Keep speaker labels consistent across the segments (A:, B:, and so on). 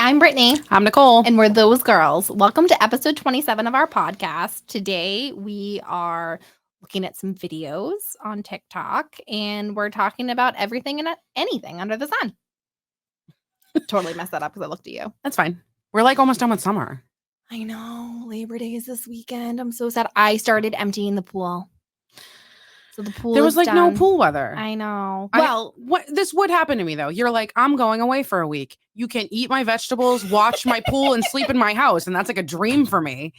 A: I'm Brittany.
B: I'm Nicole.
A: And we're those girls. Welcome to episode 27 of our podcast. Today we are looking at some videos on TikTok and we're talking about everything and anything under the sun. Totally messed that up because I looked at you.
B: That's fine. We're like almost done with summer.
A: I know. Labor Day is this weekend. I'm so sad. I started emptying the pool. So the pool
B: There was like
A: done.
B: no pool weather.
A: I know.
B: Well, this would happen to me though. You're like, I'm going away for a week. You can eat my vegetables, watch my pool, and sleep in my house. And that's like a dream for me.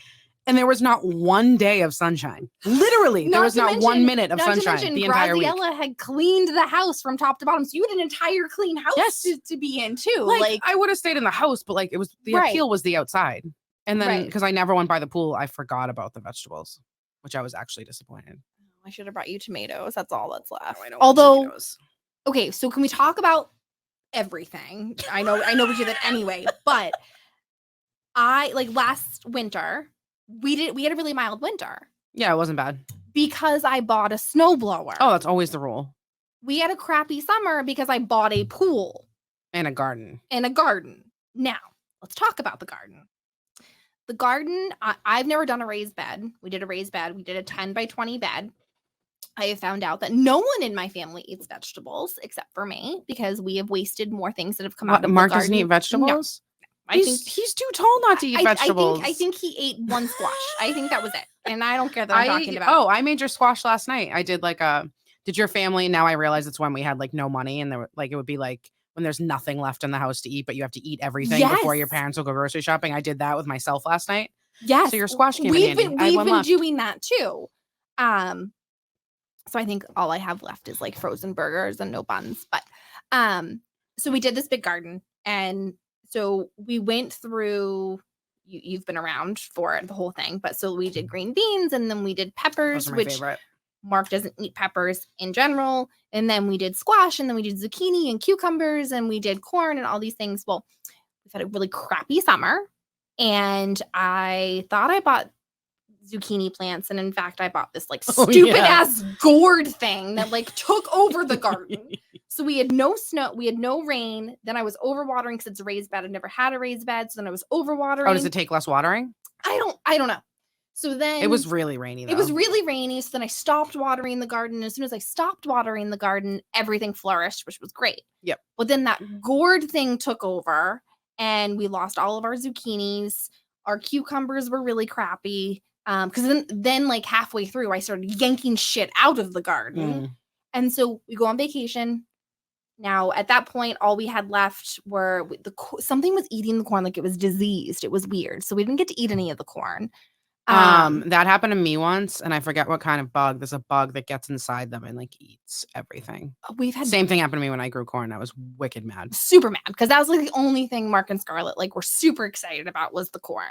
B: And there was not one day of sunshine. Literally, there was not 1 minute of sunshine the entire week.
A: Graziella had cleaned the house from top to bottom. So you had an entire clean house to be in too.
B: Like I would have stayed in the house, but like it was the appeal was the outside. And then because I never went by the pool, I forgot about the vegetables, which I was actually disappointed.
A: I should have brought you tomatoes. That's all that's left.
B: No, I don't
A: Although, okay, so can we talk about everything? I know we do that anyway, but last winter, we had a really mild winter.
B: Yeah, it wasn't bad.
A: Because I bought a snowblower.
B: Oh, that's always the rule.
A: We had a crappy summer because I bought a pool.
B: And a garden.
A: Now, let's talk about the garden. The garden, I've never done a raised bed. We did a raised bed. We did a 10 by 20 bed. I have found out that no one in my family eats vegetables except for me because we have wasted more things that have come out of the garden.
B: Mark doesn't eat vegetables?
A: No.
B: He's too tall not to eat vegetables.
A: I think he ate one squash. I think that was it. And I don't care that I'm talking about.
B: Oh, I made your squash last night. I did did your family, now I realize it's when we had like no money and there it would be like when there's nothing left in the house to eat, but you have to eat everything before your parents will go grocery shopping. I did that with myself last night.
A: Yes.
B: So your squash came in handy.
A: We've been doing that too. So I think all I have left is like frozen burgers and no buns. But so we did this big garden. And so we went through, you've been around for the whole thing. But so we did green beans and then we did peppers,
B: Those are my
A: which
B: favorite.
A: Mark doesn't eat peppers in general. And then we did squash and then we did zucchini and cucumbers and we did corn and all these things. Well, we've had a really crappy summer. And I thought I bought zucchini plants, and in fact I bought this like stupid ass gourd thing that like took over the garden. So we had no snow, we had no rain. Then I was overwatering because it's a raised bed. I've never had a raised bed, so then I was overwatering.
B: Oh, does it take less watering?
A: I don't know. So then
B: it was really rainy though.
A: It was really rainy, so then I stopped watering the garden. And as soon as I stopped watering the garden, everything flourished, which was great.
B: Yep.
A: But then that gourd thing took over and we lost all of our zucchinis. Our cucumbers were really crappy. Because then like halfway through, I started yanking shit out of the garden. And so we go on vacation. Now, at that point, all we had left were something was eating the corn like it was diseased. It was weird. So we didn't get to eat any of the corn.
B: That happened to me once, and I forget what kind of bug. There's a bug that gets inside them and like eats everything.
A: We've had
B: same thing happened to me when I grew corn. I was wicked mad.
A: Super mad. Because that was like the only thing Mark and Scarlett like were super excited about was the corn.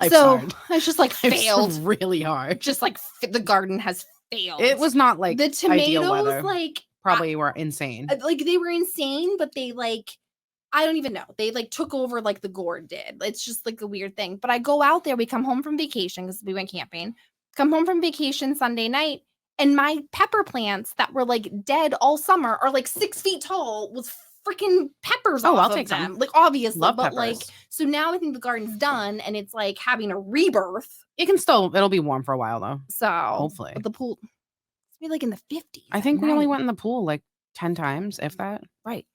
A: It's just like failed
B: really hard.
A: Just like the garden has failed.
B: It was not like
A: the tomatoes like
B: probably were insane.
A: Like they were insane, but they like I don't even know. They like took over like the gourd did. It's just like a weird thing. But I go out there, we come home from vacation because we went camping. Come home from vacation Sunday night, and my pepper plants that were like dead all summer are like 6 feet tall with freaking peppers off
B: I'll
A: of
B: take
A: them.
B: some.
A: Like obviously,
B: Love
A: but
B: peppers.
A: like so now I think the garden's done and it's like having a rebirth.
B: It'll be warm for a while though.
A: So
B: hopefully.
A: But the pool it's be like in the 50s.
B: I think we only went in the pool like 10 times, if that.
A: Right.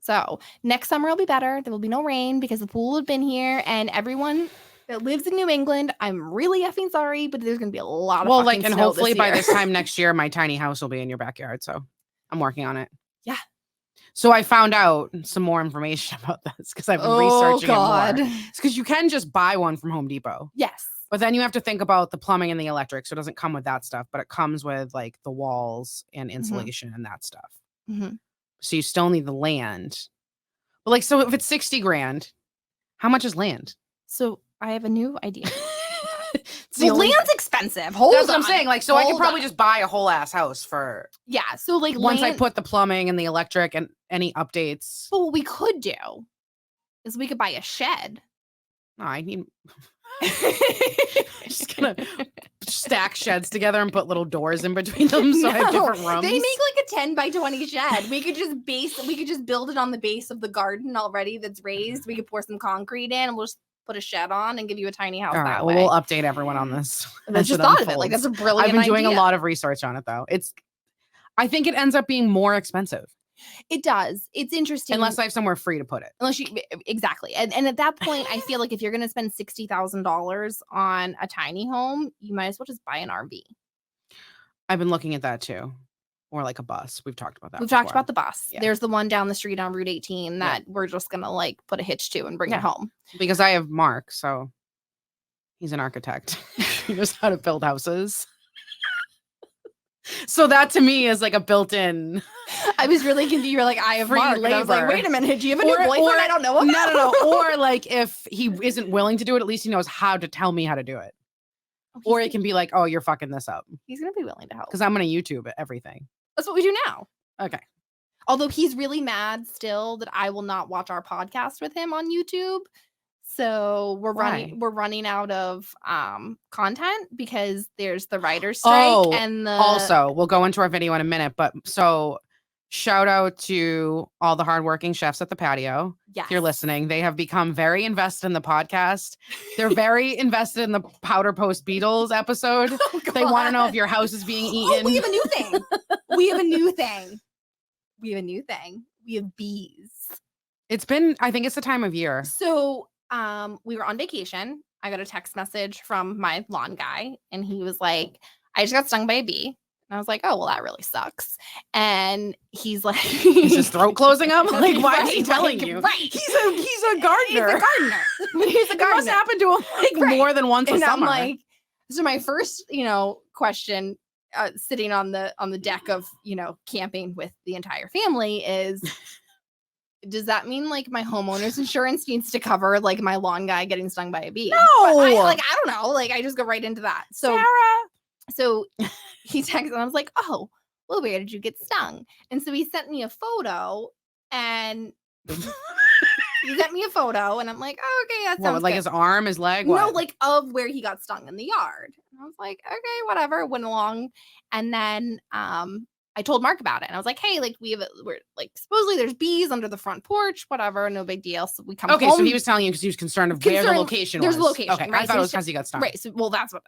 A: So next summer will be better. There will be no rain because the pool had been here, and everyone that lives in New England, I'm really effing sorry, but there's gonna be a lot of
B: and hopefully by this time next year, my tiny house will be in your backyard. So I'm working on it.
A: Yeah.
B: So I found out some more information about this because I've been researching it more. It's because you can just buy one from Home Depot.
A: Yes.
B: But then you have to think about the plumbing and the electric. So it doesn't come with that stuff, but it comes with like the walls and insulation and that stuff.
A: Mm-hmm.
B: So you still need the land. But like, so if it's 60 grand, how much is land?
A: So I have a new idea. Land's expensive.
B: That's what I'm saying. Like, so I could probably just buy a whole ass house for.
A: Yeah. So like
B: once I put the plumbing and the electric and any updates.
A: But what we could do is we could buy a shed.
B: No, I need. Just gonna stack sheds together and put little doors in between them so I have different rooms.
A: They make like a 10 by 20 shed. We could just build it on the base of the garden already that's raised. We could pour some concrete in and we'll just put a shed on and give you a tiny house
B: All right,
A: that
B: well,
A: way.
B: we'll update everyone on this.
A: I just thought of it. Like, that's a brilliant
B: I've been doing
A: idea.
B: a lot of research on it, though. I think it ends up being more expensive.
A: It does. It's interesting.
B: Unless I have somewhere free to put it.
A: Exactly. And at that point, I feel like if you're going to spend $60,000 on a tiny home, you might as well just buy an RV.
B: I've been looking at that too. Or like a bus. We've talked about that.
A: We've talked about the bus.
B: Yeah.
A: There's the one down the street on Route 18 that we're just going to like put a hitch to and bring it home.
B: Because I have Mark, so he's an architect. He knows how to build houses. So that to me is like a built-in.
A: I was really confused. You were like, I have
B: free
A: Mark.
B: labor.
A: And I was like, wait a minute. Do you have a new boyfriend I don't know about?
B: No. Or like if he isn't willing to do it, at least he knows how to tell me how to do it. Or it can be like, oh, you're fucking this up.
A: He's going to be willing to help.
B: Because I'm going to YouTube everything.
A: That's what we do now.
B: Okay.
A: Although he's really mad still that I will not watch our podcast with him on YouTube. So we're running out of content because there's the writer's strike and
B: also we'll go into our video in a minute, but so shout out to all the hardworking chefs at the patio.
A: Yes.
B: If you're listening, they have become very invested in the podcast. They're very invested in the Powder Post Beatles episode. They want to know if your house is being eaten.
A: Oh, we have a new thing. We have a new thing. We have bees.
B: I think it's the time of year.
A: So we were on vacation. I got a text message from my lawn guy and he was like, I just got stung by a bee. And I was like, oh, well, that really sucks. And he's like,
B: is his throat closing up? Like, why is he telling you?
A: Right.
B: He's a gardener.
A: He's a gardener.
B: It must happen to him like more than once a summer.
A: I'm like, so my first, question sitting on the deck of, camping with the entire family is, does that mean like my homeowner's insurance needs to cover like my lawn guy getting stung by a bee?
B: No,
A: I don't know. Like I just go right into that. So he texted and I was like, oh, well, where did you get stung? And so he sent me a photo and and I'm like, oh, okay, that sounds
B: like
A: good.
B: his arm, his leg? What?
A: No, like of where he got stung in the yard. And I was like, okay, whatever. Went along. And then I told Mark about it. And I was like, hey, like we're like supposedly there's bees under the front porch, whatever, no big deal. So we come home.
B: So he was telling you because he was concerned of where the location was.
A: There's a location.
B: Okay,
A: right?
B: I thought it was because he got stung.
A: Right. So that's what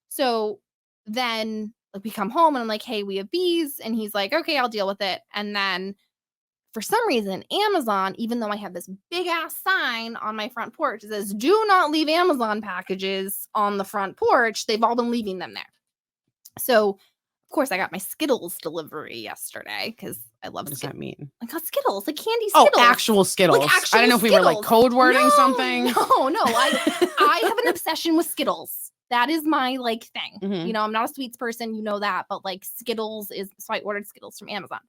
A: So then like we come home and I'm like, hey, we have bees. And he's like, okay, I'll deal with it. And then for some reason, Amazon, even though I have this big ass sign on my front porch, it says, do not leave Amazon packages on the front porch. They've all been leaving them there. So, of course, I got my Skittles delivery yesterday because I love
B: Skittles. What does that mean?
A: I got Skittles, like candy Skittles.
B: Oh, actual Skittles.
A: Like actual
B: I don't know if we were like code wording something.
A: No. I have an obsession with Skittles. That is my like thing.
B: Mm-hmm.
A: I'm not a sweets person, that, but like Skittles is, so I ordered Skittles from Amazon.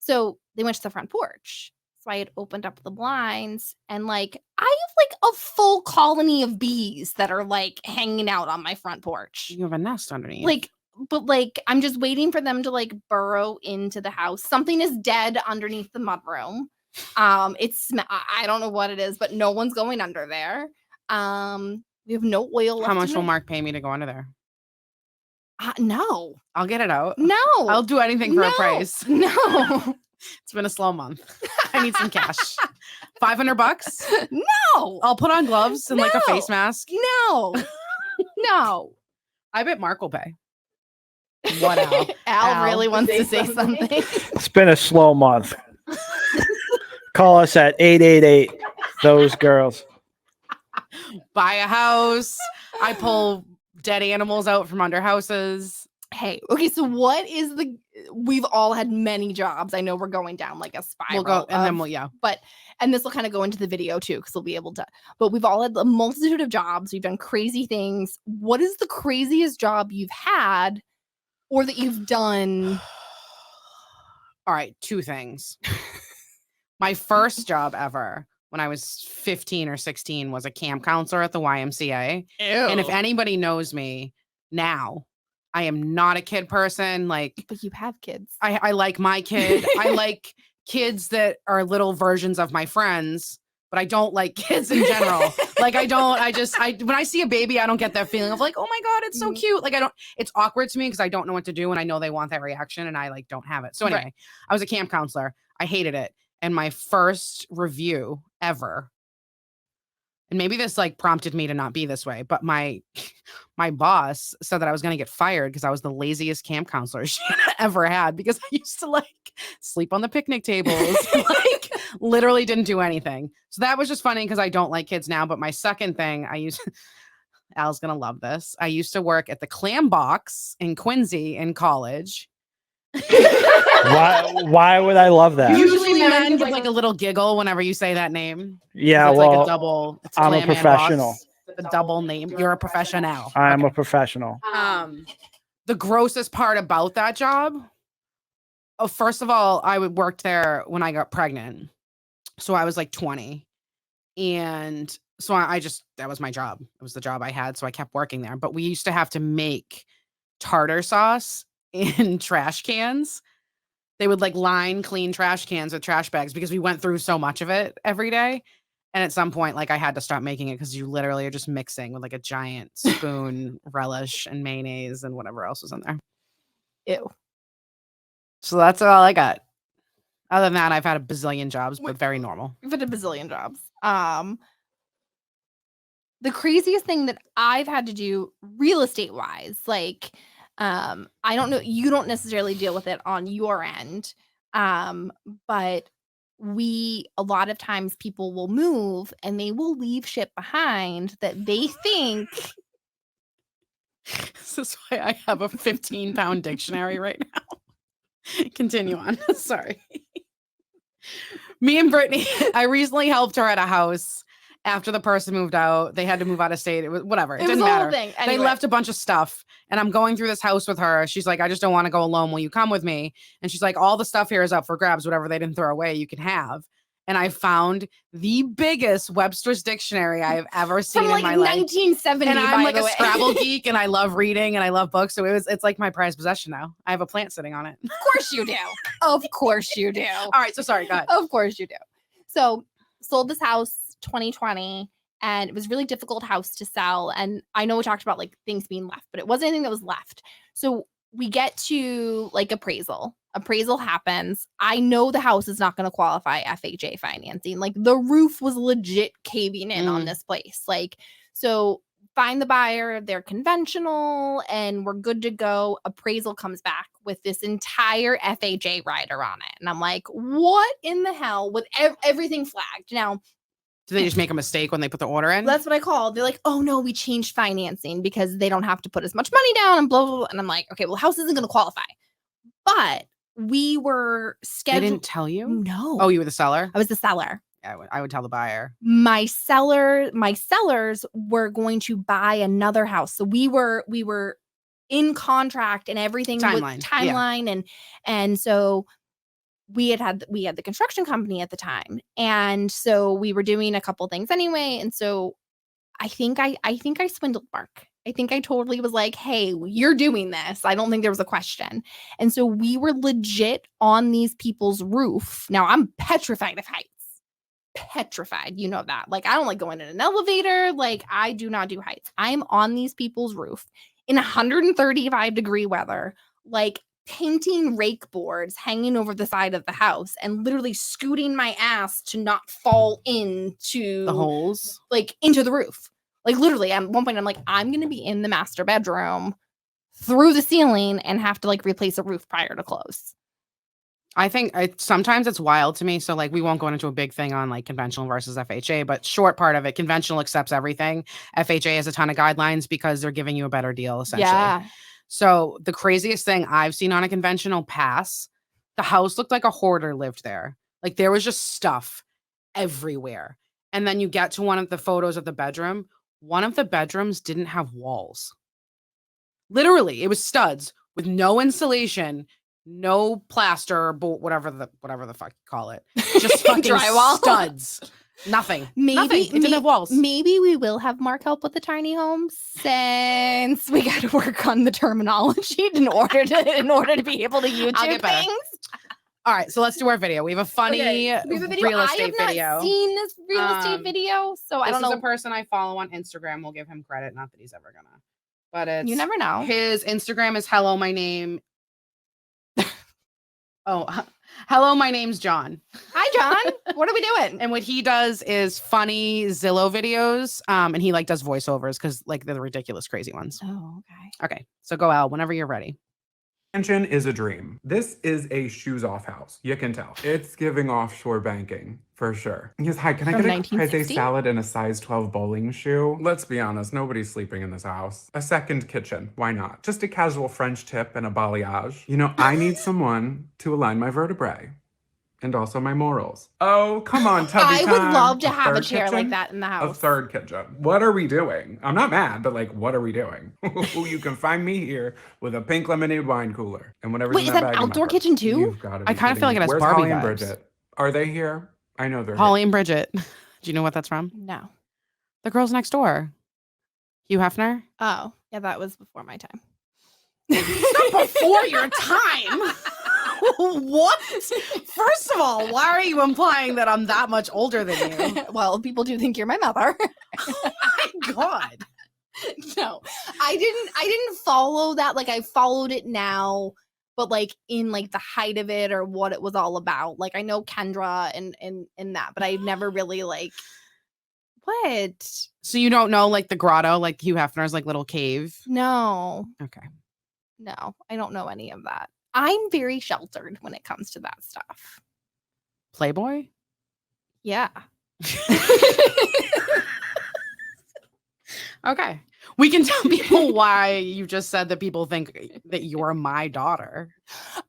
A: So they went to the front porch. So I had opened up the blinds and like, I have like a full colony of bees that are like hanging out on my front porch.
B: You have a nest underneath.
A: But I'm just waiting for them to like burrow into the house. Something is dead underneath the mudroom. I don't know what it is, but no one's going under there. We have no oil left.
B: How much will Mark pay me to go under there?
A: No.
B: I'll get it out.
A: No.
B: I'll do anything for a price.
A: No.
B: It's been a slow month. I need some cash. $500?
A: No.
B: I'll put on gloves and like a face mask.
A: No. No.
B: I bet Mark will pay. What, Al?
A: Al really wants to say something.
C: It's been a slow month. Call us at 888 those girls.
B: Buy a house. I pull dead animals out from under houses.
A: Hey, okay, so we've all had many jobs. I know we're going down like a spiral.
B: We'll go and then
A: and this will kind of go into the video too, because we'll be able to, but we've all had a multitude of jobs. We've done crazy things. What is the craziest job you've had or that you've done?
B: All right, two things. My first job ever when I was 15 or 16 was a camp counselor at the YMCA.
A: Ew.
B: And if anybody knows me now, I am not a kid person. Like,
A: but you have kids.
B: I like my kid. I like kids that are little versions of my friends. but I don't like kids in general. Like when I see a baby, I don't get that feeling of like, oh my God, it's so cute. Like it's awkward to me because I don't know what to do and I know they want that reaction and I like don't have it. So anyway, I was a camp counselor. I hated it. And my first review ever, and maybe this like prompted me to not be this way, but my boss said that I was going to get fired because I was the laziest camp counselor she ever had because I used to like sleep on the picnic tables, like literally didn't do anything. So that was just funny because I don't like kids now. But my second thing Al's going to love this. I used to work at the Clam Box in Quincy in college.
C: Why would I love that?
B: Usually men give like a little giggle whenever you say that name.
C: Yeah,
B: it's
C: well,
B: like a double. It's
C: I'm a professional.
B: A double name. You're a professional.
C: I'm a professional.
B: The grossest part about that job. Oh, first of all, I worked there when I got pregnant, so I was like 20, and so that was my job. It was the job I had, so I kept working there. But we used to have to make tartar sauce in trash cans. They would like line clean trash cans with trash bags because we went through so much of it every day. And at some point, like I had to stop making it because you literally are just mixing with like a giant spoon relish and mayonnaise and whatever else was in there.
A: Ew.
B: So that's all I got. Other than that, I've had a bazillion jobs, but very normal.
A: You've had a bazillion jobs. The craziest thing that I've had to do real estate wise, like, I don't know, you don't necessarily deal with it on your end. But a lot of times people will move and they will leave shit behind that they think.
B: This is why I have a 15-pound dictionary right now. Continue on. Sorry. Me and Brittany, I recently helped her at a house after the person moved out. They had to move out of state. It was whatever. It didn't matter.
A: Anyway.
B: They left a bunch of stuff. And I'm going through this house with her. She's like, I just don't want to go alone. Will you come with me? And she's like, all the stuff here is up for grabs. Whatever they didn't throw away, you can have. And I found the biggest Webster's dictionary I have ever seen in my life.
A: 1970.
B: And I'm like a Scrabble geek and I love reading and I love books. So it's like my prized possession now. I have a plant sitting on it.
A: Of course you do. Of course you do.
B: All right. So sorry. Go ahead.
A: Of course you do. So sold this house 2020 and it was a really difficult house to sell. And I know we talked about like things being left, but it wasn't anything that was left. So we get to like appraisal. Appraisal happens. I know the house is not going to qualify FHA financing. Like the roof was legit caving in on this place. Like, so find the buyer, they're conventional and we're good to go. Appraisal comes back with this entire FHA rider on it. And I'm like, what in the hell with everything flagged? Now,
B: do they just make a mistake when they put the order in?
A: That's what I called. They're like, oh no, we changed financing because they don't have to put as much money down and blah, blah, blah. And I'm like, okay, well, the house isn't going to qualify. But we were scheduled.
B: They didn't tell you?
A: No.
B: Oh, you were the seller?
A: I was the seller.
B: Yeah, I would tell the buyer.
A: My sellers were going to buy another house. So we were in contract and everything timeline. And so we had the construction company at the time. And so we were doing a couple things anyway. And so I think I swindled Mark. I think I totally was like, hey, you're doing this. I don't think there was a question. And so we were legit on these people's roof. Now I'm petrified of heights. Petrified. You know that. Like, I don't like going in an elevator. Like, I do not do heights. I'm on these people's roof in 135-degree weather, like painting rake boards hanging over the side of the house and literally scooting my ass to not fall into
B: the holes,
A: like into the roof. Like literally at one point I'm like, I'm going to be in the master bedroom through the ceiling and have to like replace a roof prior to close.
B: I think sometimes it's wild to me. So like, we won't go into a big thing on like conventional versus FHA, but short part of it, conventional accepts everything. FHA has a ton of guidelines because they're giving you a better deal essentially.
A: Yeah.
B: So the craziest thing I've seen on a conventional pass, the house looked like a hoarder lived there. Like there was just stuff everywhere. And then you get to one of the photos of the bedroom. One of the bedrooms didn't have walls. Literally, it was studs with no insulation, no plaster, whatever the fuck you call it. Just fucking
A: drywall.
B: Studs. Nothing. Nothing. It didn't have walls.
A: Maybe we will have Mark help with the tiny homes since we got to work on the terminology in order to be able to YouTube things.
B: All right, so let's do our video. We have a funny
A: We have a video.
B: real estate
A: I have
B: video.
A: not seen this real estate video, so I don't
B: This is
A: know.
B: a person I follow on Instagram. We'll give him credit. Not that he's ever gonna, but it's
A: You never know.
B: His Instagram is hello, my name. Hello, my name's John.
A: Hi, John. What are we doing?
B: And what he does is funny Zillow videos. And he like does voiceovers because like they're the ridiculous, crazy ones.
A: Oh, okay.
B: Okay, so go Al whenever you're ready.
D: Mansion is a dream. This is a shoes off house. You can tell. It's giving offshore banking for sure. Yes, hi, can I
A: From
D: get a
A: 1960?
D: caprese salad and a size 12 bowling shoe? Let's be honest, nobody's sleeping in this house. A second kitchen, why not? Just a casual French tip and a balayage. You know, I need someone to align my vertebrae. And also my morals. Oh, come on, Tubby
A: I would
D: time.
A: love to have a
D: third
A: chair like
D: kitchen?
A: that in the
D: A
A: house.
D: third kitchen. What are we doing? I'm not mad, but like, what are we doing? You can find me here with a pink lemonade wine cooler and whatever's
A: Wait,
D: in
A: is
D: that
A: that
D: bag in my
A: outdoor
D: purse.
A: kitchen too?
D: You've gotta be
B: I kinda
D: kidding
B: feel like
D: me.
B: it has
D: Where's
B: Barbie
D: Holly and
B: vibes.
D: Bridget? Are they here? I know they're
B: Holly and Bridget. Do you know what that's from?
A: No.
B: The Girls Next Door. Hugh Hefner.
A: Oh, yeah, that was before my time.
B: Before your time. What? First of all, why are you implying that I'm that much older than you?
A: Well, people do think you're my mother.
B: Oh my God.
A: No, I didn't follow that. Like, I followed it now, but like in like the height of it or what it was all about. Like, I know Kendra and that, but I never really like what?
B: So you don't know like the grotto, like Hugh Hefner's like little cave?
A: No,
B: Okay.
A: no, I don't know any of that. I'm very sheltered when it comes to that stuff.
B: Playboy?
A: Yeah.
B: Okay. We can tell people why you just said that people think that you're my daughter.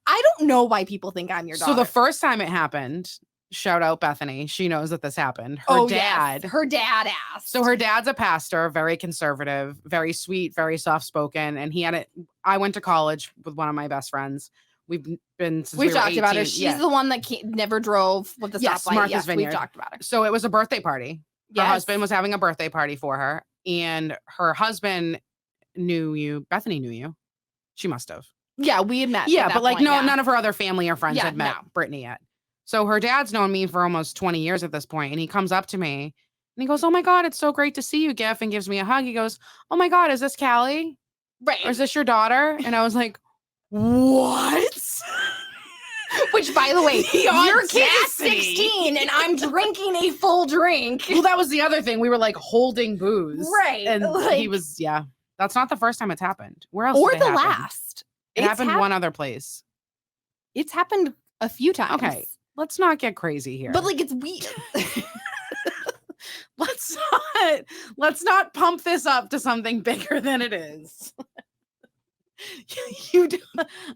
A: I don't know why people think I'm your daughter.
B: So the first time it happened, shout out Bethany. She knows that this happened. Her dad.
A: Her dad asked.
B: So her dad's a pastor, very conservative, very sweet, very soft spoken. And he had it. I went to college with one of my best friends. We've been since we
A: We've
B: were
A: talked about her.
B: 18.
A: She's
B: Yeah.
A: the one that never drove with the
B: Yes,
A: stoplight.
B: Martha's
A: Yes, we've
B: Vineyard.
A: talked about her.
B: So it was a birthday party. Her
A: Yes.
B: husband was having a birthday party for her, and her husband knew you. Bethany knew you. She must have.
A: Yeah, we had met.
B: Yeah,
A: at that
B: but like
A: point,
B: no,
A: yeah.
B: none of her other family or friends
A: Yeah,
B: had met
A: no.
B: Brittany yet. So her dad's known me for almost 20 years at this point, and he comes up to me and he goes, "Oh my God, it's so great to see you, Gif," and gives me a hug. He goes, "Oh my God, is this Callie?
A: Right.
B: Or is this your daughter?" And I was like, "What?"
A: Which, by the way,
B: The
A: your kid is
B: audacity.
A: 16 and I'm drinking a full drink.
B: Well, that was the other thing. We were like holding booze,
A: Right,
B: And he
A: like-
B: was, yeah. That's not the first time it's happened. Where else?
A: Or
B: did it
A: the
B: happen?
A: last.
B: It happened one other place.
A: It's happened a few times.
B: Okay, let's not get crazy here.
A: But like, it's weird.
B: let's not pump this up to something bigger than it is. You do.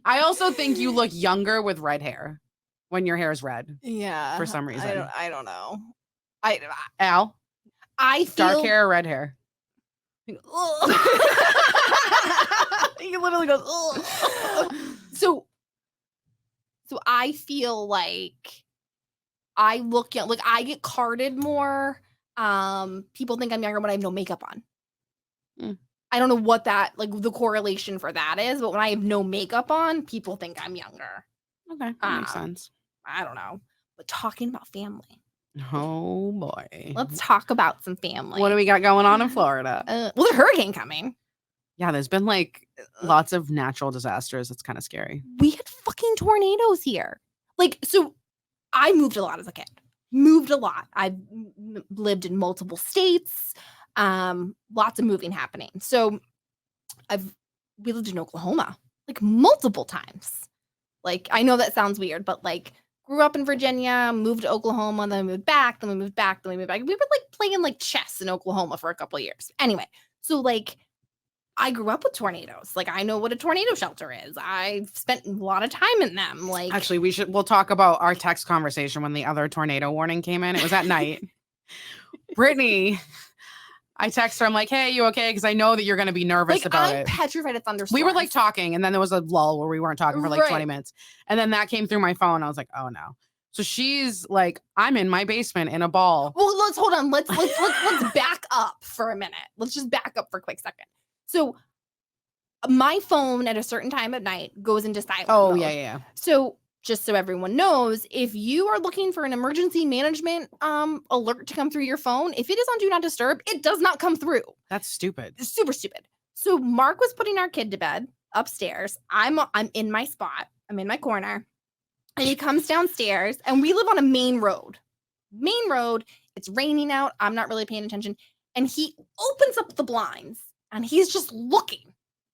B: I also think you look younger with red hair when your hair is red.
A: Yeah.
B: For some reason.
A: I don't know.
B: Al,
A: I feel
B: dark hair or red hair?
A: He literally goes, "Ugh." So I feel like I look young. Like, I get carded more. People think I'm younger when I have no makeup on.
B: Mm.
A: I don't know what that, like, the correlation for that is, but when I have no makeup on, people think I'm younger.
B: Okay, that makes
A: Um,
B: sense.
A: I don't know. But talking about family,
B: Oh boy.
A: let's talk about some family.
B: What do we got going on in Florida?
A: Well, the hurricane coming.
B: Yeah, there's been like lots of natural disasters. It's kind of scary.
A: We had fucking tornadoes here. Like, so I moved a lot as a kid. Moved a lot. I've lived in multiple states. Lots of moving happening. So we lived in Oklahoma like multiple times. Like, I know that sounds weird, but like, grew up in Virginia, moved to Oklahoma, then we moved back, then we moved back, then we moved back. We were like playing like chess in Oklahoma for a couple of years. Anyway, so like, I grew up with tornadoes. Like, I know what a tornado shelter is. I've spent a lot of time in them. Like,
B: Actually, we'll talk about our text conversation when the other tornado warning came in. It was at night. Brittany, I text her. I'm like, "Hey, you okay?" Because I know that you're going to be nervous
A: like
B: about
A: I'm
B: it.
A: petrified of thunderstorms.
B: We were like talking, and then there was a lull where we weren't talking for like 20
A: Right.
B: minutes. And then that came through my phone. I was like, "Oh no." So she's like, "I'm in my basement in a ball."
A: Well, let's hold on. Let's back up for a minute. Let's just back up for a quick second. So my phone at a certain time at night goes into silent
B: Oh,
A: mode.
B: yeah.
A: So just so everyone knows, if you are looking for an emergency management alert to come through your phone, if it is on Do Not Disturb, it does not come through.
B: That's stupid.
A: It's super stupid. So Mark was putting our kid to bed upstairs. I'm in my spot. I'm in my corner. And he comes downstairs, and we live on a main road. Main road. It's raining out. I'm not really paying attention. And he opens up the blinds, and he's just looking.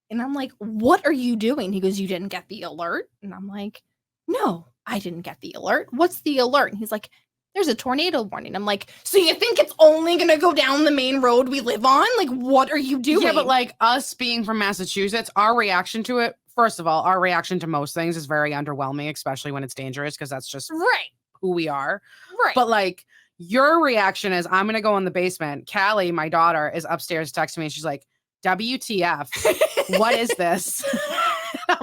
A: And I'm like, what are you doing? He goes, you didn't get the alert? And I'm like, no, I didn't get the alert. What's the alert? And he's like, there's a tornado warning. I'm like, so you think it's only going to go down the main road we live on? Like, what are you doing?
B: Yeah, but like us being from Massachusetts, our reaction to it, first of all, our reaction to most things is very underwhelming, especially when it's dangerous, because that's just
A: right.
B: who we are.
A: Right.
B: But like your reaction is, I'm going to go in the basement. Callie, my daughter, is upstairs texting me. And she's like, WTF, what is this? I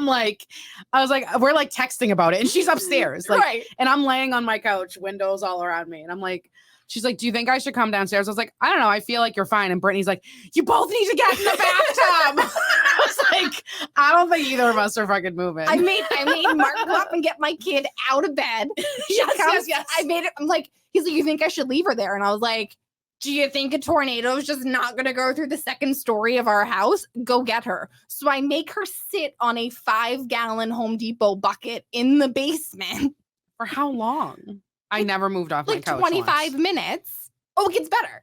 B: was like, we're like texting about it, and she's upstairs, like,
A: right.
B: And I'm laying on my couch, windows all around me, and I'm like, she's like, do you think I should come downstairs? I was like, I don't know, I feel like you're fine. And Brittany's like, you both need to get in the bathtub. I was like, I don't think either of us are fucking moving.
A: I made Mark go up and get my kid out of bed.
B: Yes.
A: I made it. I'm like, he's like, you think I should leave her there? And I was like, do you think a tornado is just not going to go through the second story of our house? Go get her. So I make her sit on a 5-gallon Home Depot bucket in the basement.
B: For how long? I never moved off
A: like
B: my couch
A: 25
B: once.
A: minutes. Oh, it gets better.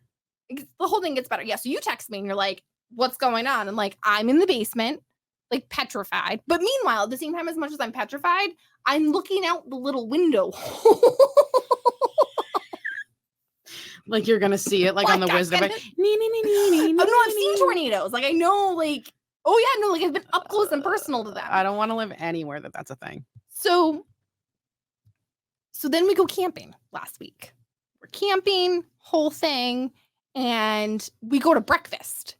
A: The whole thing gets better. Yeah, so you text me and you're like, what's going on? And like, I'm in the basement, like petrified. But meanwhile, at the same time, as much as I'm petrified, I'm looking out the little window.
B: Like you're gonna see it, like on the wisdom.
A: Oh no, I've seen tornadoes. Like I know, like, oh yeah, no, like I've been up close and personal to them.
B: I don't want to live anywhere that's a thing.
A: So then we go camping last week. We're camping, whole thing, and we go to breakfast.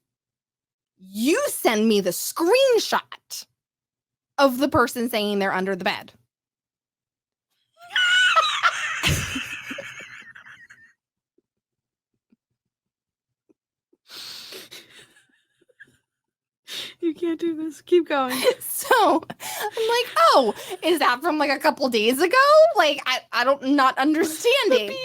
A: You send me the screenshot of the person saying they're under the bed.
B: You can't do this. Keep going.
A: So I'm like, oh, is that from like a couple days ago? Like, I don't not understanding. And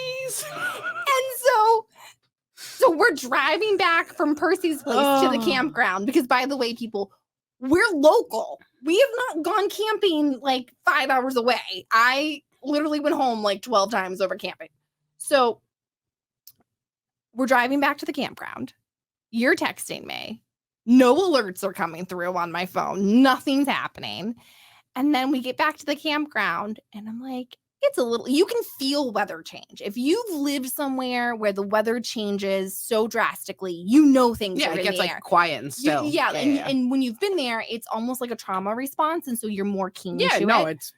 A: so we're driving back from Percy's place to the campground because, by the way, people, we're local. We have not gone camping like 5 hours away. I literally went home like 12 times over camping. So we're driving back to the campground. You're texting me. No alerts are coming through on my phone. Nothing's happening. And then we get back to the campground and I'm like, it's a little, you can feel weather change. If you've lived somewhere where the weather changes so drastically, you know things are in
B: it gets
A: the
B: like
A: air.
B: quiet and still.
A: And when you've been there, it's almost like a trauma response. And so you're more keen to it.
B: It's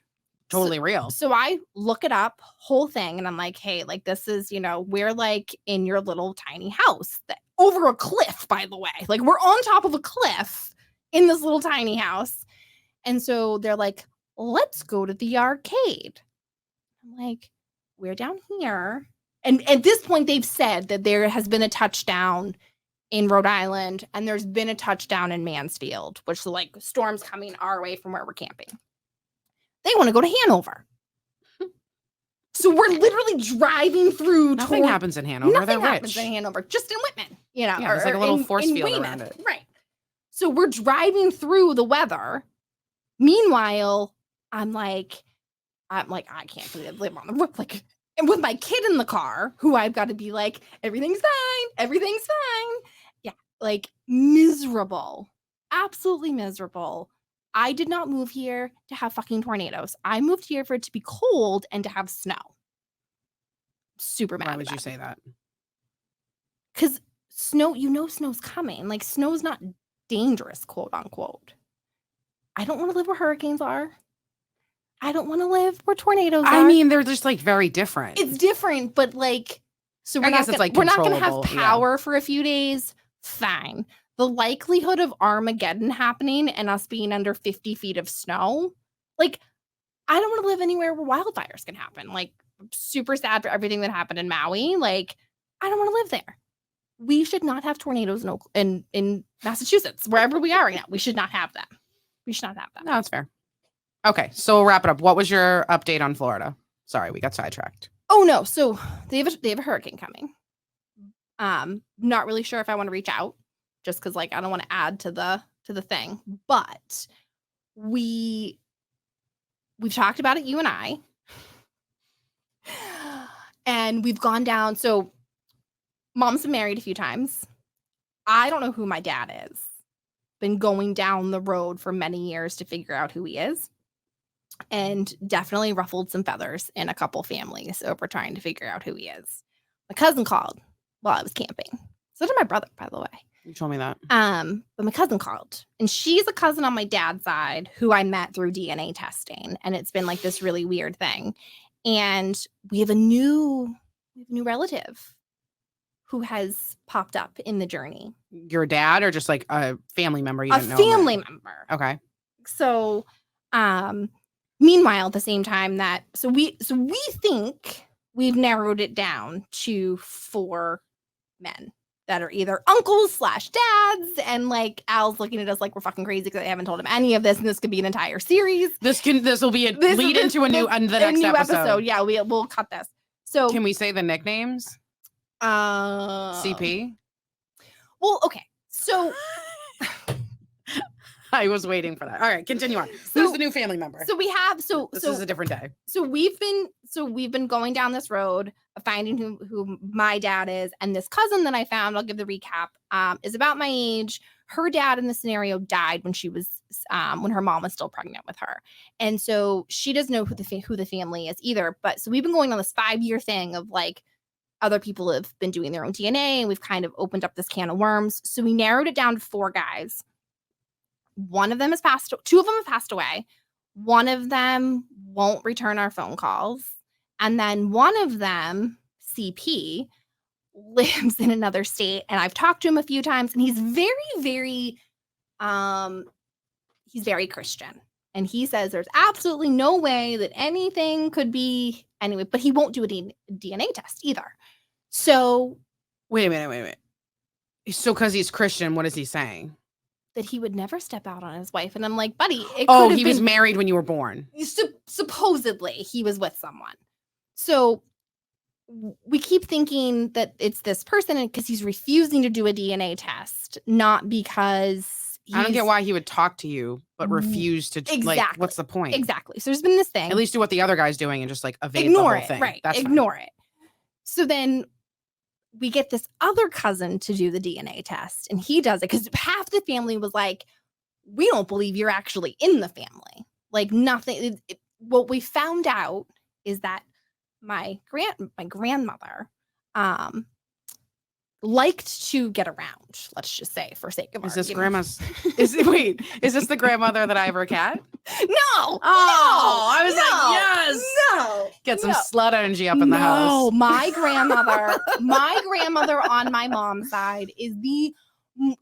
B: totally real.
A: So I look it up, whole thing, and I'm like, hey, like this is, we're like in your little tiny house that over a cliff, by the way. Like we're on top of a cliff in this little tiny house. And so they're like, let's go to the arcade. I'm like, we're down here. And at this point, they've said that there has been a touchdown in Rhode Island and there's been a touchdown in Mansfield, which like storms coming our way from where we're camping. They want to go to Hanover. So we're literally driving through.
B: Nothing happens in Hanover.
A: Nothing
B: They're
A: happens
B: rich.
A: in Hanover, just in Whitman.
B: Yeah, there's like a little force field
A: Weymouth.
B: around it.
A: Right. So we're driving through the weather. Meanwhile, I'm like, I can't believe I live on the roof. Like, and with my kid in the car, who I've got to be like, everything's fine. Everything's fine. Yeah. Like miserable. Absolutely miserable. I did not move here to have fucking tornadoes. I moved here for it to be cold and to have snow. Super mad.
B: Why would you say that?
A: Because snow, snow's coming. Like snow's not dangerous, quote unquote. I don't want to live where hurricanes are. I don't want to live where tornadoes are.
B: I mean, they're just like very different.
A: It's different, but like, so we're
B: I guess
A: not
B: it's like
A: we're not going to have
B: controllable,
A: power for a few days. Fine. The likelihood of Armageddon happening and us being under 50 feet of snow, like, I don't want to live anywhere where wildfires can happen. Like, I'm super sad for everything that happened in Maui. Like, I don't want to live there. We should not have tornadoes in Massachusetts, wherever we are right now. We should not have them. We should not have them.
B: No, that's fair. Okay, so we'll wrap it up. What was your update on Florida? Sorry, we got sidetracked.
A: Oh no, so they have a hurricane coming. Not really sure if I want to reach out, just because like I don't want to add to the thing. But we've talked about it, you and I, and we've gone down. So mom's been married a few times. I don't know who my dad is. Been going down the road for many years to figure out who he is. And definitely ruffled some feathers in a couple families over trying to figure out who he is. My cousin called while I was camping. So did my brother, by the way.
B: You told me that.
A: But my cousin called, and she's a cousin on my dad's side who I met through DNA testing, and it's been like this really weird thing. And we have a new relative who has popped up in the journey.
B: Your dad, or just like a family member? You
A: A
B: didn't know
A: family member.
B: Okay.
A: So, meanwhile, at the same time that we think we've narrowed it down to 4 men that are either uncles / dads, and like Al's looking at us like we're fucking crazy because I haven't told him any of this, and this could be an entire series.
B: This will be a lead into the next episode.
A: Yeah, we'll cut this. So
B: can we say the nicknames? CP.
A: Well, okay. So
B: I was waiting for that. All right, continue on. Who's the new family member?
A: So we have
B: this is a different day.
A: So we've been going down this road of finding who my dad is, and this cousin that I found, I'll give the recap, is about my age. Her dad in the scenario died when she was when her mom was still pregnant with her, and so she doesn't know who the family is either. But so we've been going on this 5-year thing of like other people have been doing their own DNA, and we've kind of opened up this can of worms. So we narrowed it down to 4 guys. One of them has passed. 2 of them have passed away. One of them won't return our phone calls. And then one of them, CP, lives in another state. And I've talked to him a few times, and he's very, very, he's very Christian. And he says there's absolutely no way that anything could be anyway, but he won't do a DNA test either. So
B: wait a minute. So because he's Christian, what is he saying?
A: That he would never step out on his wife. And I'm like, buddy,
B: he was married when you were born.
A: Supposedly he was with someone. So we keep thinking that it's this person because he's refusing to do a DNA test, not because
B: I don't get why he would talk to you, but refuse to.
A: Exactly.
B: Like, what's the point?
A: Exactly. So there's been this thing.
B: At least do what the other guy's doing and just like evade
A: Ignore
B: the whole
A: it,
B: thing.
A: right?
B: That's
A: Ignore it. So then we get this other cousin to do the DNA test, and he does it because half the family was like, we don't believe you're actually in the family. Like nothing. What we found out is that my grandmother liked to get around, let's just say, for sake of
B: Is
A: argument.
B: this is this the grandmother that I have her cat?
A: No.
B: I was like, yes.
A: No.
B: Get some slut energy up in the house.
A: No, my grandmother on my mom's side is the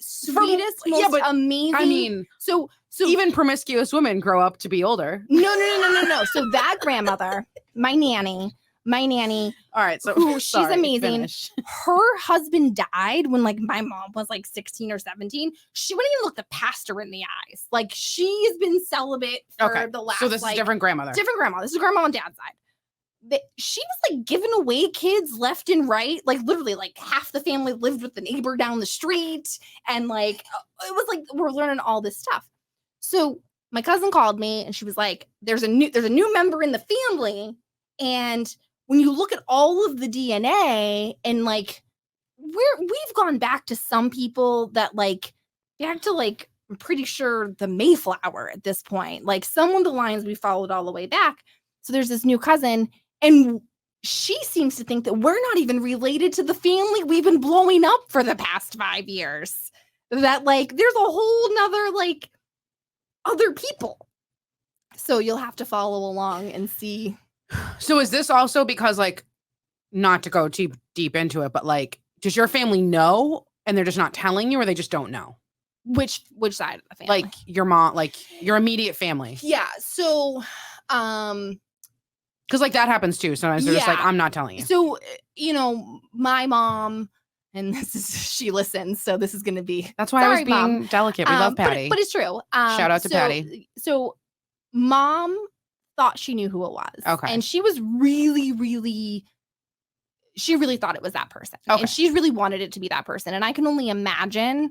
A: sweetest, most amazing.
B: I mean,
A: so
B: even promiscuous women grow up to be older.
A: No. So that grandmother, my nanny.
B: All right, so
A: she's amazing. Finish. Her husband died when like my mom was like 16 or 17. She wouldn't even look the pastor in the eyes. Like she's been celibate for the last.
B: So this is different grandmother.
A: Different grandma. This is grandma on dad's side. She was like giving away kids left and right. Like literally, like half the family lived with the neighbor down the street, and like it was like we're learning all this stuff. So my cousin called me, and she was like, "There's a new member in the family, and when you look at all of the DNA, and like we've gone back to some people that like back to like I'm pretty sure the Mayflower at this point. Like some of the lines we followed all the way back. So there's this new cousin, and she seems to think that we're not even related to the family we've been blowing up for the past 5 years. That like there's a whole nother like other people. So you'll have to follow along and see.
B: So is this also because like, not to go too deep into it, but like, does your family know and they're just not telling you, or they just don't know?
A: Which side of the family?
B: Like your mom, like your immediate family.
A: Yeah. So,
B: because like that happens too. Sometimes they're just like, I'm not telling you.
A: So, my mom, and she listens, so this is going to be.
B: That's why I was being delicate. We love Patty.
A: But it's true.
B: Shout out to Patty.
A: So Mom thought she knew who it was.
B: Okay.
A: And she was really she really thought it was that person.
B: Okay.
A: And she really wanted it to be that person. And I can only imagine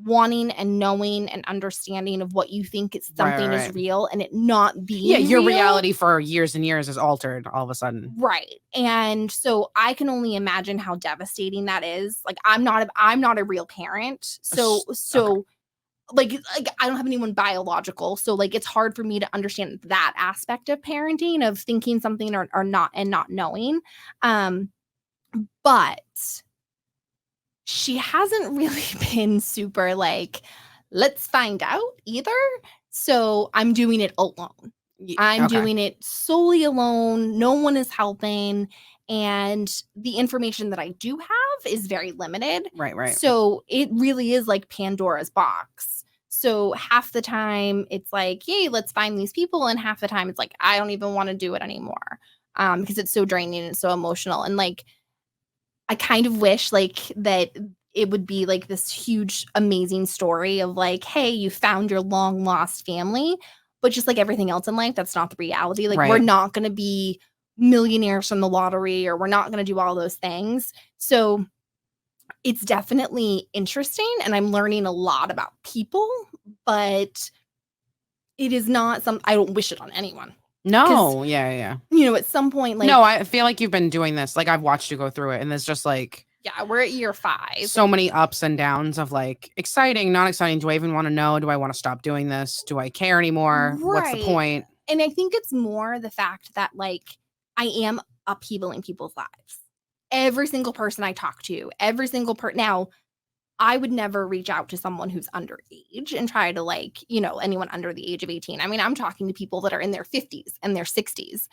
A: wanting and knowing and understanding of what you think is something
B: right.
A: is real and it not being
B: Yeah, your
A: real.
B: reality for years and years is altered all of a sudden.
A: Right. And so I can only imagine how devastating that is. Like I'm not a real parent. So
B: Okay.
A: like I don't have anyone biological. So like it's hard for me to understand that aspect of parenting, of thinking something or not and not knowing. But she hasn't really been super like, let's find out either. So I'm doing it alone. I'm
B: Okay.
A: doing it solely alone. No one is helping. And the information that I do have is very limited.
B: Right.
A: So it really is like Pandora's box. So half the time it's like, yay, let's find these people. And half the time it's like, I don't even want to do it anymore. Because it's so draining and so emotional. And like, I kind of wish like that it would be like this huge, amazing story of like, hey, you found your long lost family. But just like everything else in life, that's not the reality. Like, we're
B: Right.
A: not going to be millionaires from the lottery, or we're not going to do all those things. So it's definitely interesting. And I'm learning a lot about people, but it is not I don't wish it on anyone.
B: No. Yeah.
A: You know, at some point, like,
B: No, I feel like you've been doing this. Like I've watched you go through it, and there's just like
A: yeah, we're at year 5.
B: so many ups and downs of like exciting, not exciting. Do I even want to know? Do I want to stop doing this? Do I care anymore? What's the
A: Right.
B: point?
A: And I think it's more the fact that like I am upheavaling people's lives. Every single person I talk to, every single now, I would never reach out to someone who's underage and try to like, you know, anyone under the age of 18. I mean, I'm talking to people that are in their 50s and their 60s.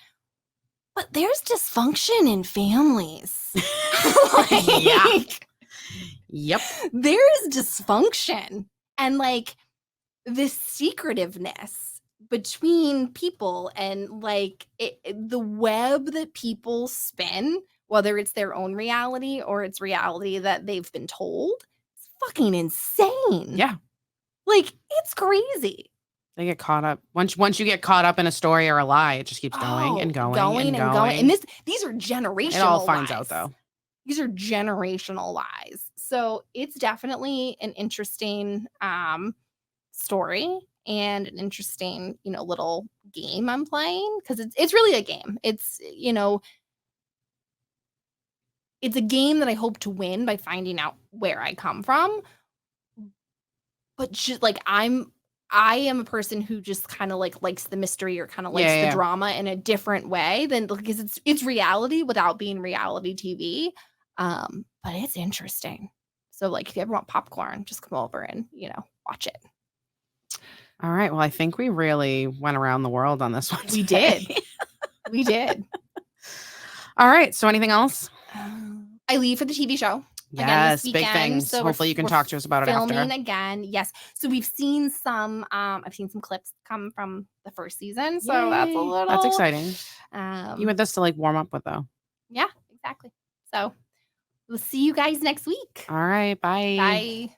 A: But there's dysfunction in families.
B: Yeah. Yep.
A: There is dysfunction and like this secretiveness between people, and like the web that people spin, whether it's their own reality or it's reality that they've been told, it's fucking insane.
B: Yeah.
A: Like it's crazy.
B: They get caught up. Once you get caught up in a story or a lie, it just keeps going and going and going.
A: And these are generational.
B: It all finds
A: lies.
B: out though.
A: These are generational lies. So it's definitely an interesting story and an interesting, you know, little game I'm playing, because it's really a game. It's, you know, it's a game that I hope to win by finding out where I come from. But just like I am a person who just kind of like likes the mystery, or kind of likes the drama in a different way than, because it's reality without being reality TV. But it's interesting. So like if you ever want popcorn, just come over and, you know, watch it.
B: All right. Well, I think we really went around the world on this one.
A: We did. We did.
B: All right. So anything else?
A: I leave for the TV show.
B: Yes, big things. So hopefully you can talk to us about it after.
A: Filming again. Yes. So we've seen some, I've seen some clips come from the first season. So that's
B: exciting. You want this to like warm up with though.
A: Yeah, exactly. So we'll see you guys next week.
B: All right. Bye.
A: Bye.